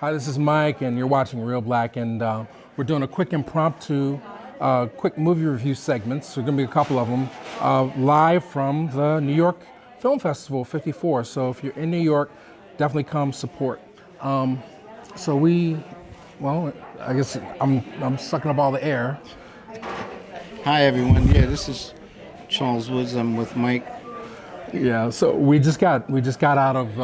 Hi, this is Mike, and you're watching Reelblack, and we're doing a quick impromptu, quick movie review segments. So, going to be a couple of them live from the New York Film Festival 54. So, if you're in New York, definitely come support. I guess I'm sucking up all the air. Hi, everyone. Yeah, this is Charles Woods. I'm with Mike. Yeah, so we just got out of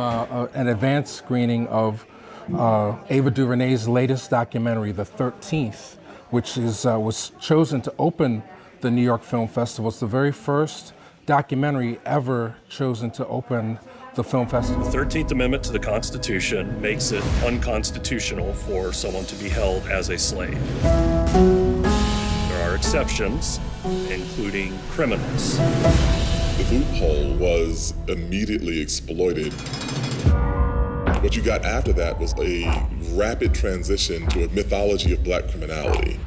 an advanced screening of AVA DuVernay's latest documentary, The 13th, which was chosen to open the New York Film Festival. It's the very first documentary ever chosen to open the film festival. The 13th Amendment to the Constitution makes it unconstitutional for someone to be held as a slave. There are exceptions, including criminals. The loophole was immediately exploited. What you got after that was a rapid transition to a mythology of black criminality.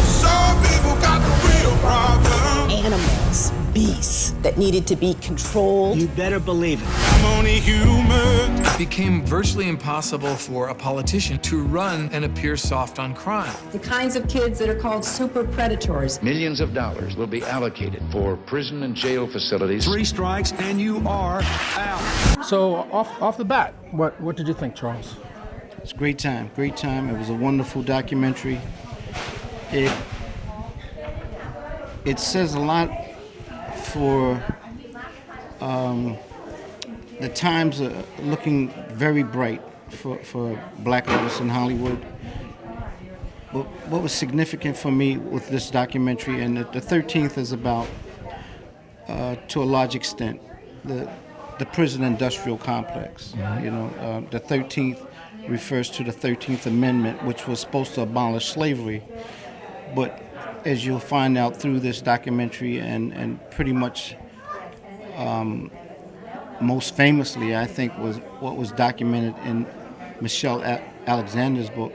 Some people got the real problem. Animals, beasts that needed to be controlled. You better believe it. I'm only human. It became virtually impossible for a politician to run and appear soft on crime. The kinds of kids that are called super predators. Millions of dollars will be allocated for prison and jail facilities. 3 strikes and you are out. So off the bat, what did you think, Charles? It's a great time. It was a wonderful documentary. It says a lot for the times are looking very bright for black artists in Hollywood. But what was significant for me with this documentary, and the 13th is about, to a large extent, the prison industrial complex. Mm-hmm. The 13th refers to the 13th Amendment, which was supposed to abolish slavery. But as you'll find out through this documentary and pretty much most famously, I think, was what was documented in Michelle Alexander's book,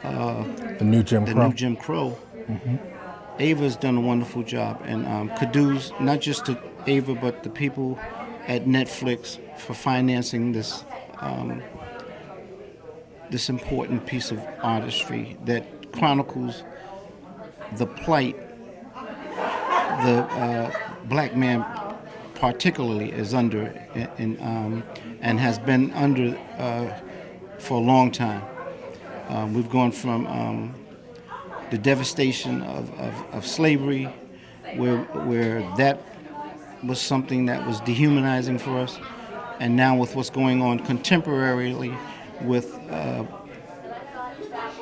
The New Jim Crow. Mm-hmm. Ava's done a wonderful job, and kudos not just to Ava, but the people at Netflix for financing this this important piece of artistry that chronicles the plight the black man particularly is under and has been under for a long time. We've gone from the devastation of slavery, where that was something that was dehumanizing for us, and now with what's going on contemporarily with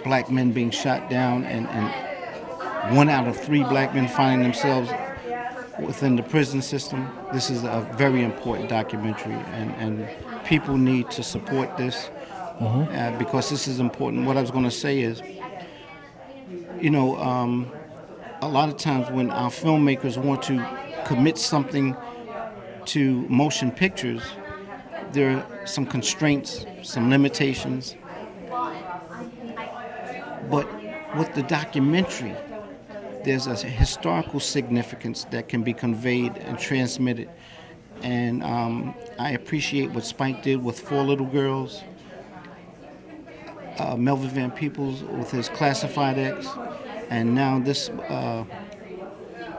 black men being shot down and 1 out of 3 black men finding themselves within the prison system. This is a very important documentary, and people need to support this because this is important. What I was going to say is, a lot of times when our filmmakers want to commit something to motion pictures, there are some constraints, some limitations. But with the documentary, there's a historical significance that can be conveyed and transmitted. And I appreciate what Spike did with 4 Little Girls, Melvin Van Peebles with his Classified X, and now this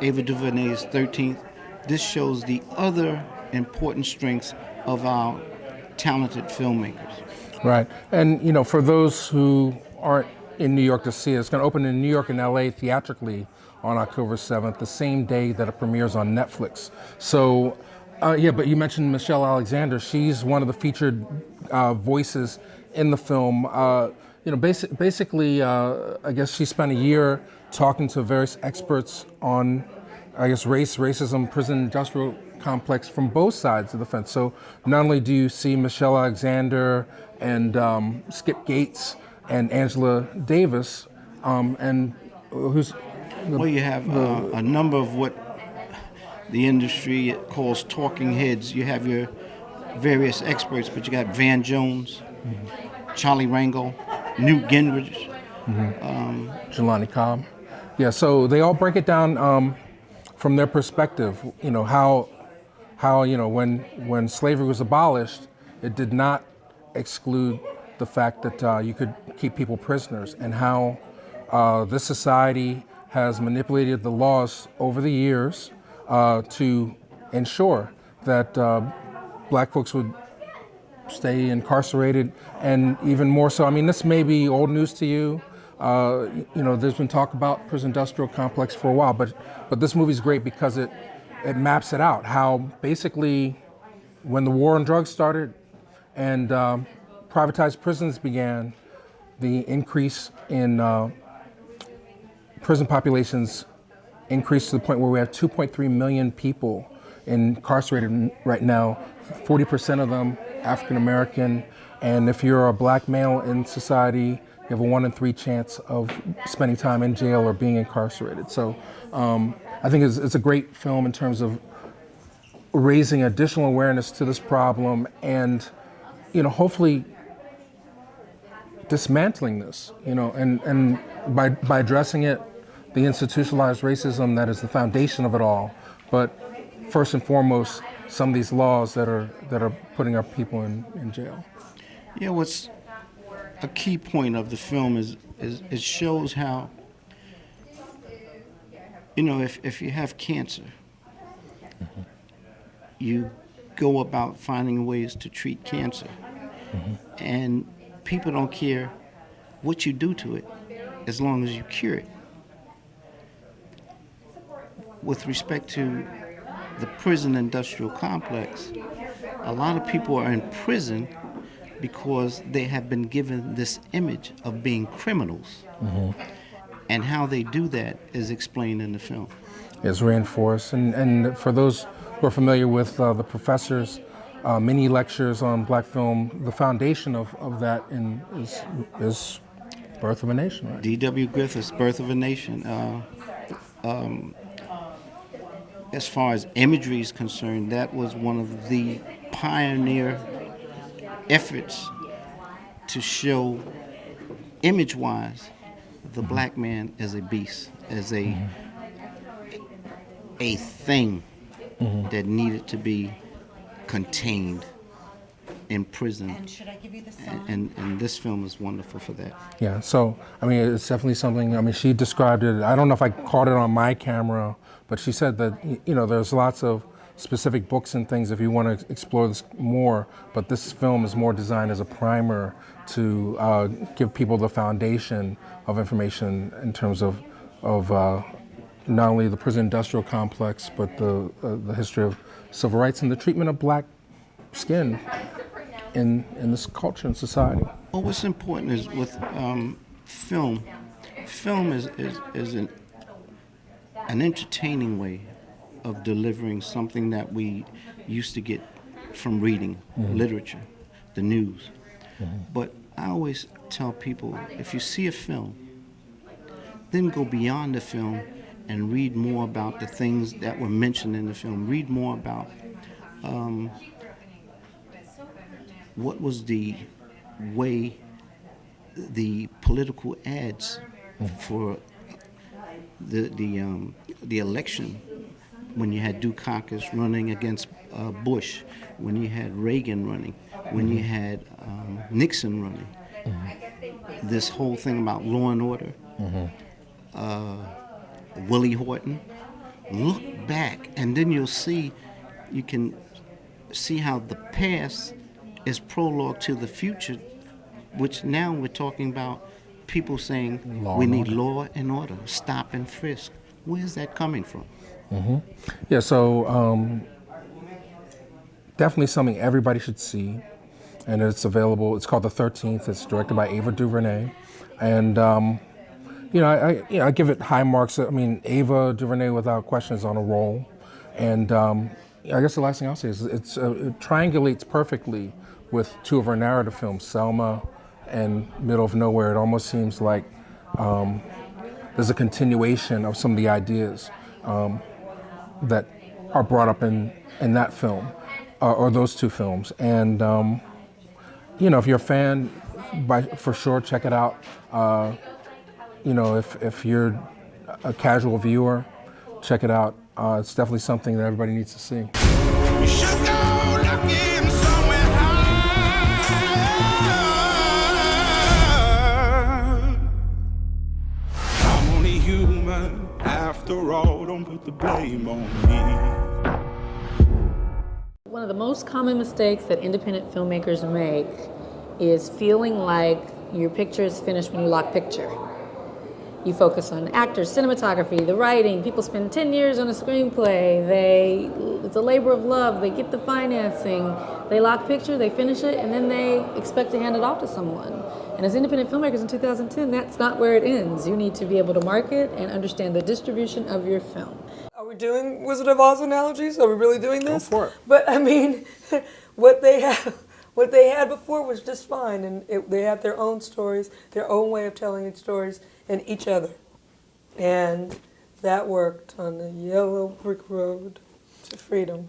Ava DuVernay's 13th. This shows the other important strengths of our talented filmmakers. Right, and for those who aren't in New York to see it, it's going to open in New York and LA theatrically on October 7th, the same day that it premieres on Netflix. So, but you mentioned Michelle Alexander. She's one of the featured voices in the film. Basically, I guess she spent a year talking to various experts on, racism, prison industrial complex from both sides of the fence. So not only do you see Michelle Alexander and Skip Gates and Angela Davis, and who's... you have a number of what the industry calls talking heads. You have your various experts, but you got Van Jones, Charlie Rangel, Newt Gingrich, Jelani Cobb. Yeah, so they all break it down from their perspective. How when slavery was abolished, it did not exclude the fact that you could keep people prisoners, and how this society has manipulated the laws over the years to ensure that black folks would stay incarcerated, and even more so. I mean, this may be old news to you. There's been talk about prison industrial complex for a while, but this movie's great because it maps it out, how basically when the war on drugs started and privatized prisons began, the increase in prison populations increased to the point where we have 2.3 million people incarcerated right now, 40% of them African American, and if you're a black male in society, you have a 1 in 3 chance of spending time in jail or being incarcerated. So I think it's a great film in terms of raising additional awareness to this problem and, hopefully dismantling this, and by addressing it, the institutionalized racism that is the foundation of it all. But first and foremost, some of these laws that are putting our people in jail. Yeah, what's a key point of the film is it shows how, if you have cancer, mm-hmm. you go about finding ways to treat cancer. Mm-hmm. And people don't care what you do to it as long as you cure it. With respect to the prison industrial complex, a lot of people are in prison because they have been given this image of being criminals. Mm-hmm. And how they do that is explained in the film. It's reinforced. And for those who are familiar with the professor's mini lectures on black film, the foundation of that is Birth of a Nation, right? D.W. Griffith's Birth of a Nation. As far as imagery is concerned, that was one of the pioneer efforts to show, image-wise, the mm-hmm. black man as a beast, as a thing mm-hmm. that needed to be contained in prison. And should I give you the song? And this film is wonderful for that. Yeah, so, it's definitely something, she described it, I don't know if I caught it on my camera, but she said that, there's lots of specific books and things if you want to explore this more, but this film is more designed as a primer to give people the foundation of information in terms of not only the prison industrial complex, but the history of civil rights and the treatment of black skin in this culture and society. Well, what's important is with film is an entertaining way of delivering something that we used to get from reading, mm-hmm. literature, the news. Mm-hmm. But I always tell people, if you see a film, then go beyond the film and read more about the things that were mentioned in the film. Read more about what was the way the political ads for the election, when you had Dukakis running against Bush, when you had Reagan running, when you had Nixon running, mm-hmm. this whole thing about law and order, mm-hmm. Willie Horton. Look back, and then you can see how the past is prologue to the future, which now we're talking about people saying we need law and order, stop and frisk. Where's that coming from? Mm-hmm. Yeah, so definitely something everybody should see, and it's available. It's called The 13th. It's directed by AVA DuVernay, and I give it high marks. AVA DuVernay without question is on a roll, and I guess the last thing I'll say is it triangulates perfectly with two of our narrative films, Selma and Middle of Nowhere. It almost seems like there's a continuation of some of the ideas that are brought up in that film, or those two films. And, if you're a fan, for sure, check it out. If you're a casual viewer, check it out. It's definitely something that everybody needs to see. You should go looking somewhere high. shame on me. One of the most common mistakes that independent filmmakers make is feeling like your picture is finished when you lock picture. You focus on actors, cinematography, the writing. People spend 10 years on a screenplay. It's a labor of love. They get the financing. They lock picture, they finish it, and then they expect to hand it off to someone. And as independent filmmakers in 2010, that's not where it ends. You need to be able to market and understand the distribution of your film. Are we doing Wizard of Oz analogies? Are we really doing this? Go for it. But I mean, what they had before was just fine, and they had their own stories, their own way of telling stories, and each other. And that worked on the yellow brick road to freedom.